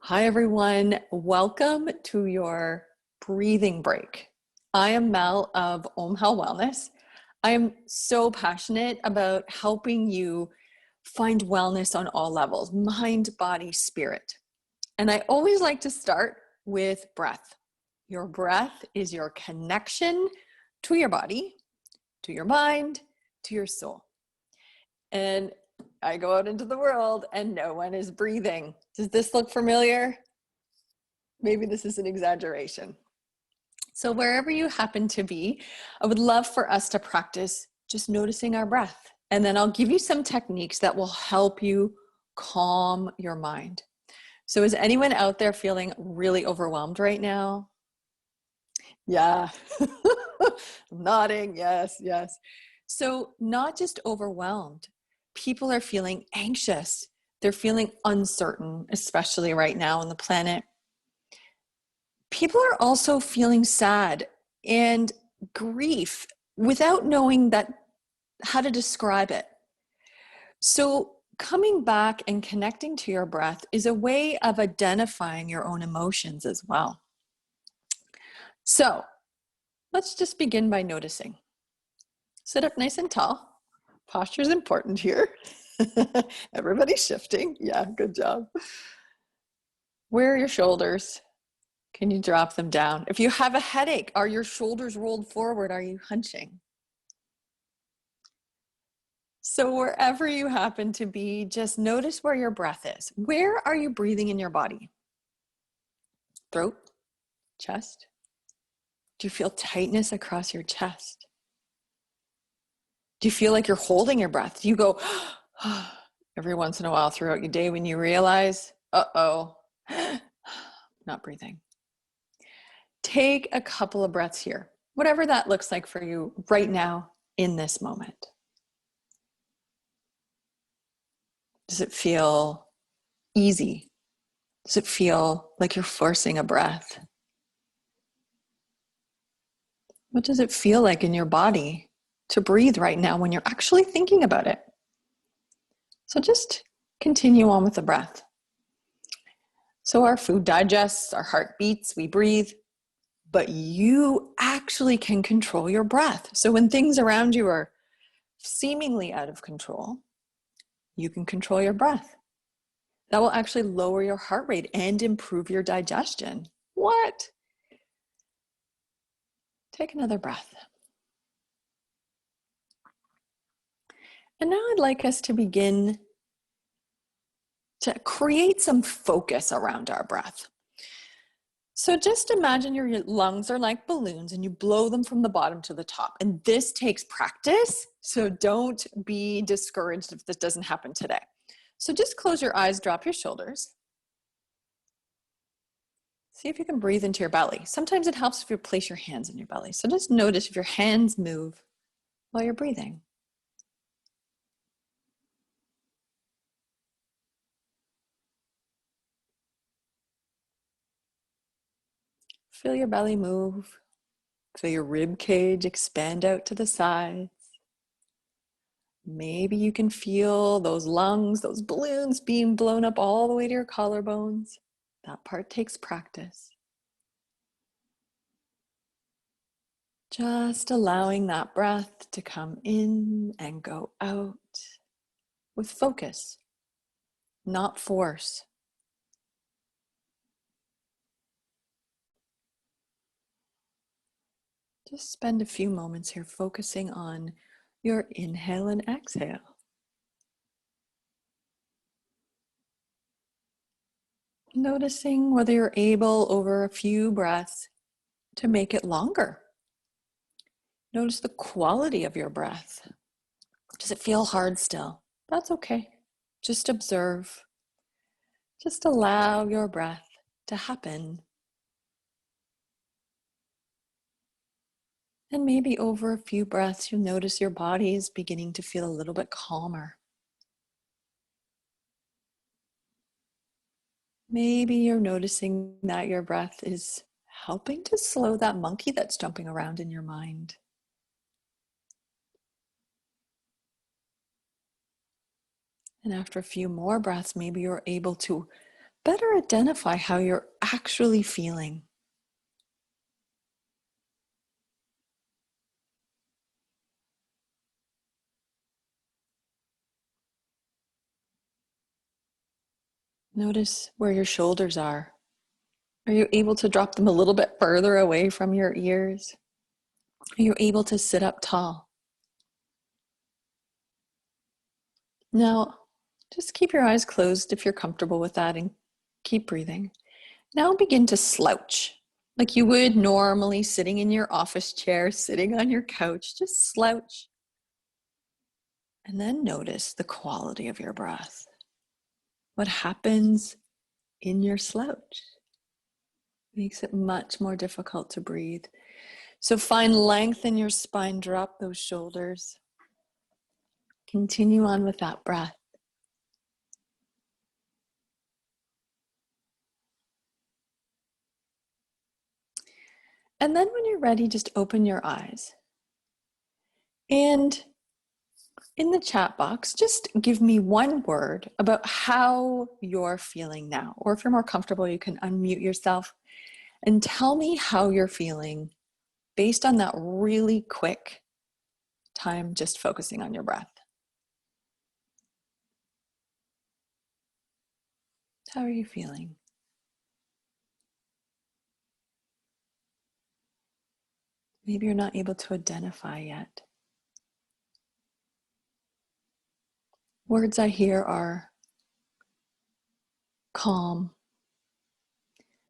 Hi, everyone. Welcome to your breathing break. I am Mel of Om Health Wellness. I am so passionate about helping you find wellness on all levels, mind, body, spirit. And I always like to start with breath. Your breath is your connection to your body, to your mind, to your soul. And I go out into the world and no one is breathing. Does this look familiar? Maybe this is an exaggeration. So wherever you happen to be, I would love for us to practice just noticing our breath. And then I'll give you some techniques that will help you calm your mind. So is anyone out there feeling really overwhelmed right now? Yeah, nodding, yes, yes. So not just overwhelmed, people are feeling anxious. They're feeling uncertain, especially right now on the planet. People are also feeling sad and grief without knowing how to describe it. So coming back and connecting to your breath is a way of identifying your own emotions as well. So let's just begin by noticing. Sit up nice and tall. Posture is important here. Everybody's shifting. Yeah, good job. Where are your shoulders? Can you drop them down? If you have a headache, are your shoulders rolled forward? Are you hunching? So wherever you happen to be, just notice where your breath is. Where are you breathing in your body? Throat? Chest? Do you feel tightness across your chest? Do you feel like you're holding your breath? Do you go every once in a while throughout your day when you realize, uh-oh, not breathing? Take a couple of breaths here, whatever that looks like for you right now in this moment. Does it feel easy? Does it feel like you're forcing a breath? What does it feel like in your body to breathe right now when you're actually thinking about it? So just continue on with the breath. So our food digests, our heart beats, we breathe, but you actually can control your breath. So when things around you are seemingly out of control, you can control your breath. That will actually lower your heart rate and improve your digestion. What? Take another breath. And now I'd like us to begin to create some focus around our breath. So just imagine your lungs are like balloons and you blow them from the bottom to the top. And this takes practice, so don't be discouraged if this doesn't happen today. So just close your eyes, drop your shoulders. See if you can breathe into your belly. Sometimes it helps if you place your hands in your belly. So just notice if your hands move while you're breathing. Feel your belly move. Feel your rib cage expand out to the sides. Maybe you can feel those lungs, those balloons being blown up all the way to your collarbones. That part takes practice. Just allowing that breath to come in and go out with focus, not force. Just spend a few moments here focusing on your inhale and exhale. Noticing whether you're able over a few breaths to make it longer. Notice the quality of your breath. Does it feel hard still? That's okay. Just observe. Just allow your breath to happen. And maybe over a few breaths, you'll notice your body is beginning to feel a little bit calmer. Maybe you're noticing that your breath is helping to slow that monkey that's jumping around in your mind. And after a few more breaths, maybe you're able to better identify how you're actually feeling. Notice where your shoulders are. Are you able to drop them a little bit further away from your ears? Are you able to sit up tall? Now, just keep your eyes closed if you're comfortable with that and keep breathing. Now begin to slouch like you would normally sitting in your office chair, sitting on your couch. Just slouch. And then notice the quality of your breath. What happens in your slouch makes it much more difficult to breathe. So find length in your spine, drop those shoulders. Continue on with that breath. And then when you're ready, just open your eyes. And in the chat box, just give me one word about how you're feeling now. Or if you're more comfortable, you can unmute yourself and tell me how you're feeling based on that really quick time just focusing on your breath. How are you feeling? Maybe you're not able to identify yet. Words I hear are calm.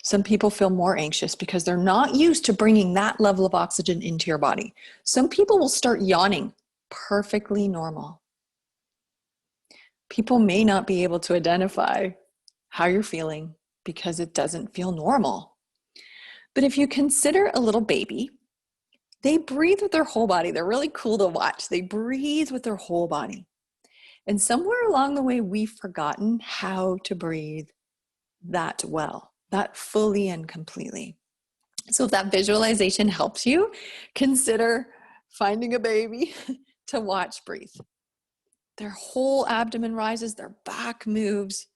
Some people feel more anxious because they're not used to bringing that level of oxygen into your body. Some people will start yawning, perfectly normal. People may not be able to identify how you're feeling because it doesn't feel normal. But if you consider a little baby, they breathe with their whole body. They're really cool to watch. They breathe with their whole body. And somewhere along the way, we've forgotten how to breathe that well, that fully and completely. So if that visualization helps you, consider finding a baby to watch breathe. Their whole abdomen rises, their back moves.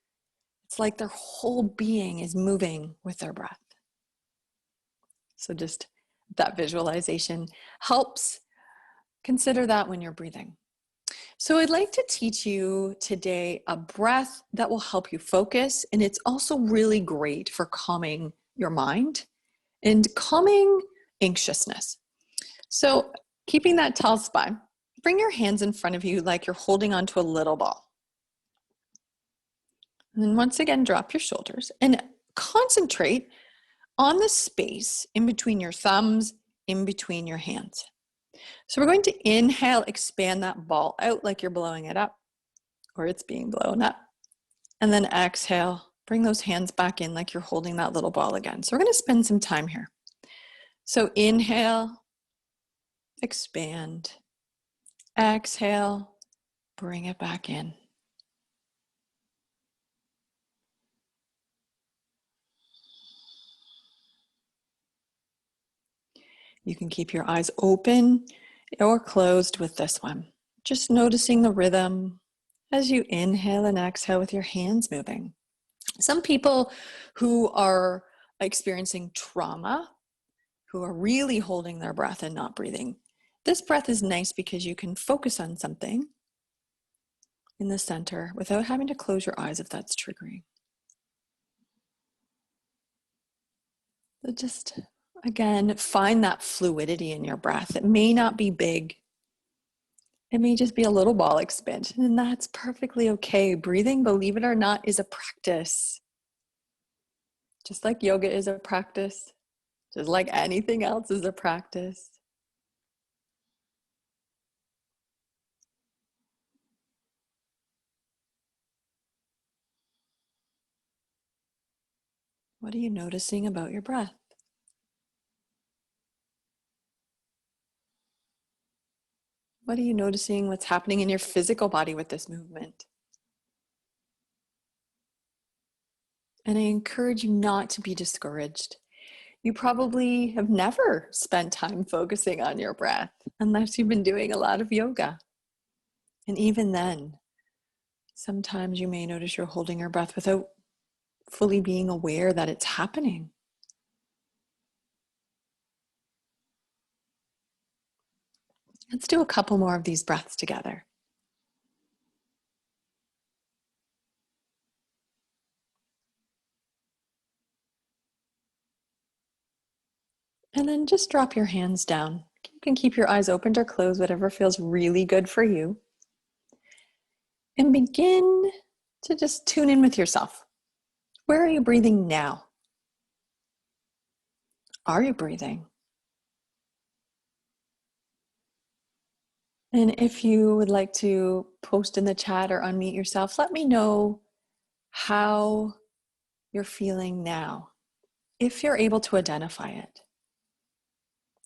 It's like their whole being is moving with their breath. So just that visualization helps. Consider that when you're breathing. So I'd like to teach you today a breath that will help you focus, and it's also really great for calming your mind and calming anxiousness. So keeping that tall spine, bring your hands in front of you like you're holding onto a little ball. And then once again, drop your shoulders and concentrate on the space in between your thumbs, in between your hands. So we're going to inhale, expand that ball out like you're blowing it up, or it's being blown up. And then exhale, bring those hands back in like you're holding that little ball again. So we're going to spend some time here. So inhale, expand, exhale, bring it back in. You can keep your eyes open or closed with this one. Just noticing the rhythm as you inhale and exhale with your hands moving. Some people who are experiencing trauma, who are really holding their breath and not breathing, this breath is nice because you can focus on something in the center without having to close your eyes if that's triggering. So just, again, find that fluidity in your breath. It may not be big. It may just be a little ball expansion, and that's perfectly okay. Breathing, believe it or not, is a practice. Just like yoga is a practice, just like anything else is a practice. What are you noticing about your breath? What are you noticing what's happening in your physical body with this movement? And I encourage you not to be discouraged. You probably have never spent time focusing on your breath unless you've been doing a lot of yoga. And even then, sometimes you may notice you're holding your breath without fully being aware that it's happening. Let's do a couple more of these breaths together. And then just drop your hands down. You can keep your eyes open or closed, whatever feels really good for you. And begin to just tune in with yourself. Where are you breathing now? Are you breathing? And if you would like to post in the chat or unmute yourself, let me know how you're feeling now, if you're able to identify it.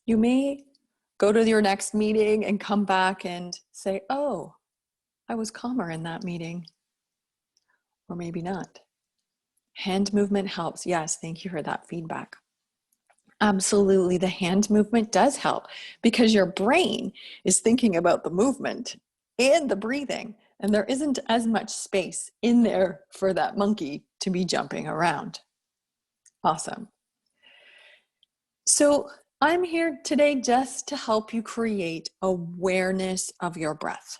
You may go to your next meeting and come back and say, oh, I was calmer in that meeting. Or maybe not. Hand movement helps. Yes, thank you for that feedback. Absolutely, the hand movement does help because your brain is thinking about the movement and the breathing, and there isn't as much space in there for that monkey to be jumping around. Awesome. So I'm here today just to help you create awareness of your breath.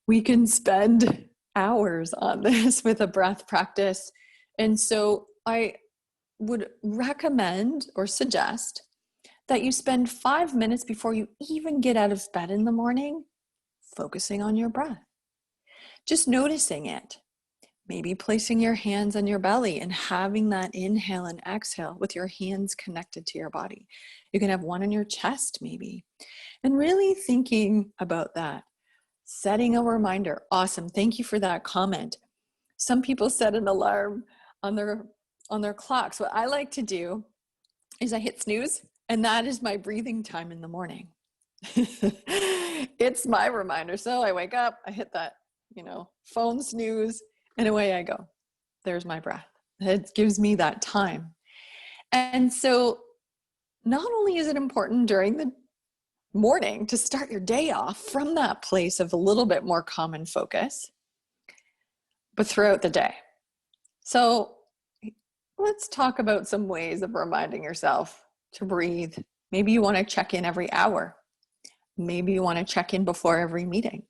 We can spend hours on this with a breath practice, and so I would recommend or suggest that you spend 5 minutes before you even get out of bed in the morning focusing on your breath. Just noticing it. Maybe placing your hands on your belly and having that inhale and exhale with your hands connected to your body. You can have one on your chest maybe. And really thinking about that. Setting a reminder. Awesome. Thank you for that comment. Some people set an alarm on their clocks. What I like to do is I hit snooze, and that is my breathing time in the morning. It's my reminder. So I wake up, I hit that, phone snooze, and away I go. There's my breath. It gives me that time. And so not only is it important during the morning to start your day off from that place of a little bit more calm and focus, but throughout the day. So let's talk about some ways of reminding yourself to breathe. Maybe you want to check in every hour. Maybe you want to check in before every meeting.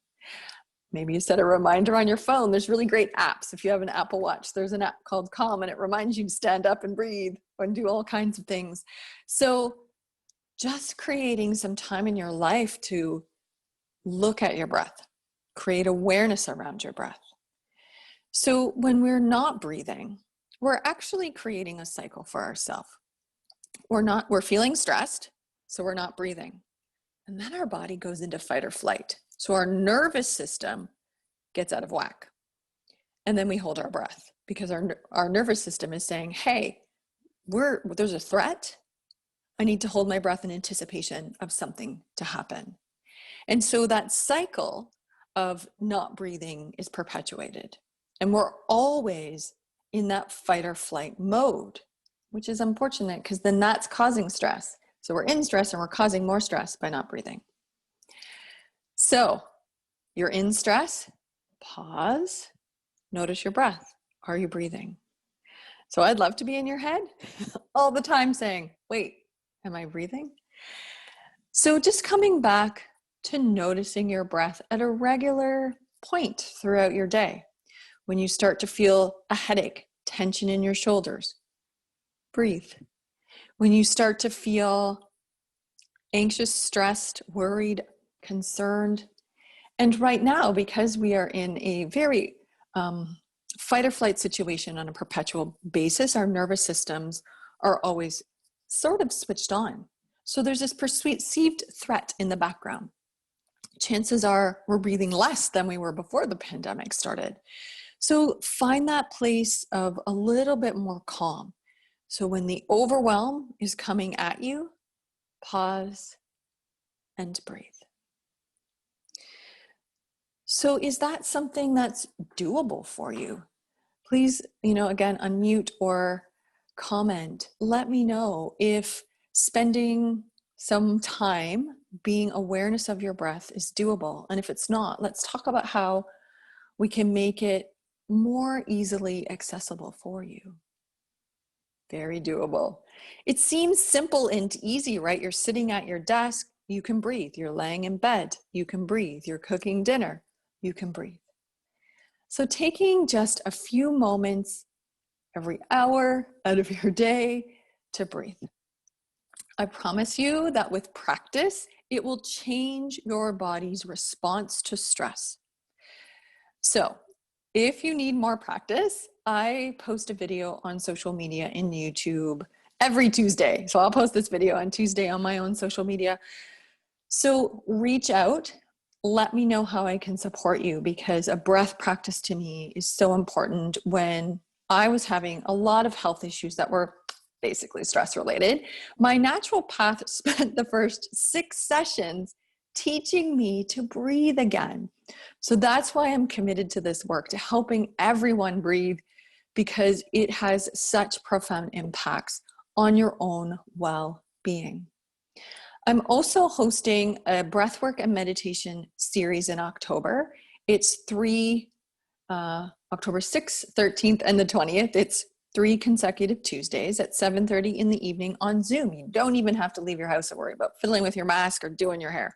Maybe you set a reminder on your phone. There's really great apps. If you have an Apple Watch, there's an app called Calm, and it reminds you to stand up and breathe and do all kinds of things. So just creating some time in your life to look at your breath, create awareness around your breath. So when we're not breathing, we're actually creating a cycle for ourselves. We're feeling stressed, so we're not breathing. And then our body goes into fight or flight. So our nervous system gets out of whack. And then we hold our breath because our nervous system is saying, hey, there's a threat. I need to hold my breath in anticipation of something to happen. And so that cycle of not breathing is perpetuated. And we're always in that fight or flight mode, which is unfortunate because then that's causing stress. So we're in stress and we're causing more stress by not breathing. So you're in stress, pause, notice your breath. Are you breathing? So I'd love to be in your head all the time saying, wait, am I breathing? So just coming back to noticing your breath at a regular point throughout your day. When you start to feel a headache, tension in your shoulders, breathe. When you start to feel anxious, stressed, worried, concerned, and right now, because we are in a very fight or flight situation on a perpetual basis, our nervous systems are always sort of switched on. So there's this perceived threat in the background. Chances are we're breathing less than we were before the pandemic started. So find that place of a little bit more calm. So when the overwhelm is coming at you, pause and breathe. So is that something that's doable for you? Please, again, unmute or comment. Let me know if spending some time being awareness of your breath is doable. And if it's not, let's talk about how we can make it more easily accessible for you. Very doable. It seems simple and easy, right? You're sitting at your desk, you can breathe. You're laying in bed, you can breathe. You're cooking dinner, you can breathe. So taking just a few moments every hour out of your day to breathe. I promise you that with practice, it will change your body's response to stress. So if you need more practice, I post a video on social media in YouTube every Tuesday. So I'll post this video on Tuesday on my own social media. So reach out, let me know how I can support you, because a breath practice to me is so important. When I was having a lot of health issues that were basically stress related, my natural path spent the first 6 sessions teaching me to breathe again. So that's why I'm committed to this work, to helping everyone breathe, because it has such profound impacts on your own well-being. I'm also hosting a breathwork and meditation series in October. It's October 6th, 13th, and the 20th. It's 3 consecutive Tuesdays at 7:30 in the evening on Zoom. You don't even have to leave your house to worry about fiddling with your mask or doing your hair.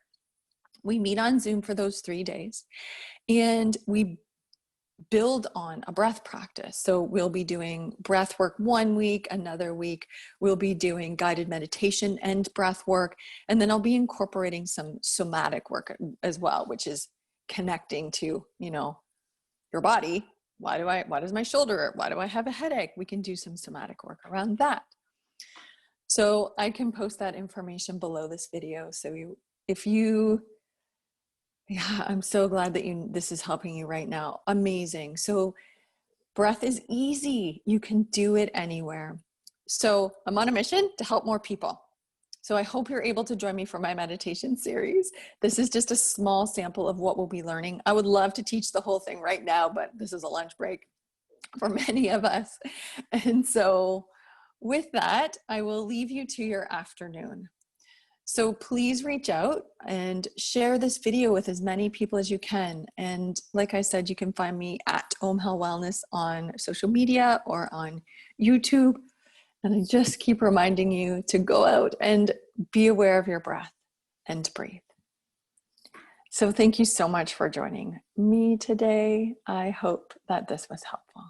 We meet on Zoom for those 3 days, and we build on a breath practice. So we'll be doing breath work one week, another week we'll be doing guided meditation and breath work, and then I'll be incorporating some somatic work as well, which is connecting to, your body. Why does my shoulder hurt? Why do I have a headache? We can do some somatic work around that. So I can post that information below this video. So yeah, I'm so glad that this is helping you right now. Amazing. So breath is easy. You can do it anywhere. So I'm on a mission to help more people. So I hope you're able to join me for my meditation series. This is just a small sample of what we'll be learning. I would love to teach the whole thing right now, but this is a lunch break for many of us. And so with that, I will leave you to your afternoon. So please reach out and share this video with as many people as you can. And like I said, you can find me at Om Health Wellness on social media or on YouTube. And I just keep reminding you to go out and be aware of your breath and breathe. So thank you so much for joining me today. I hope that this was helpful.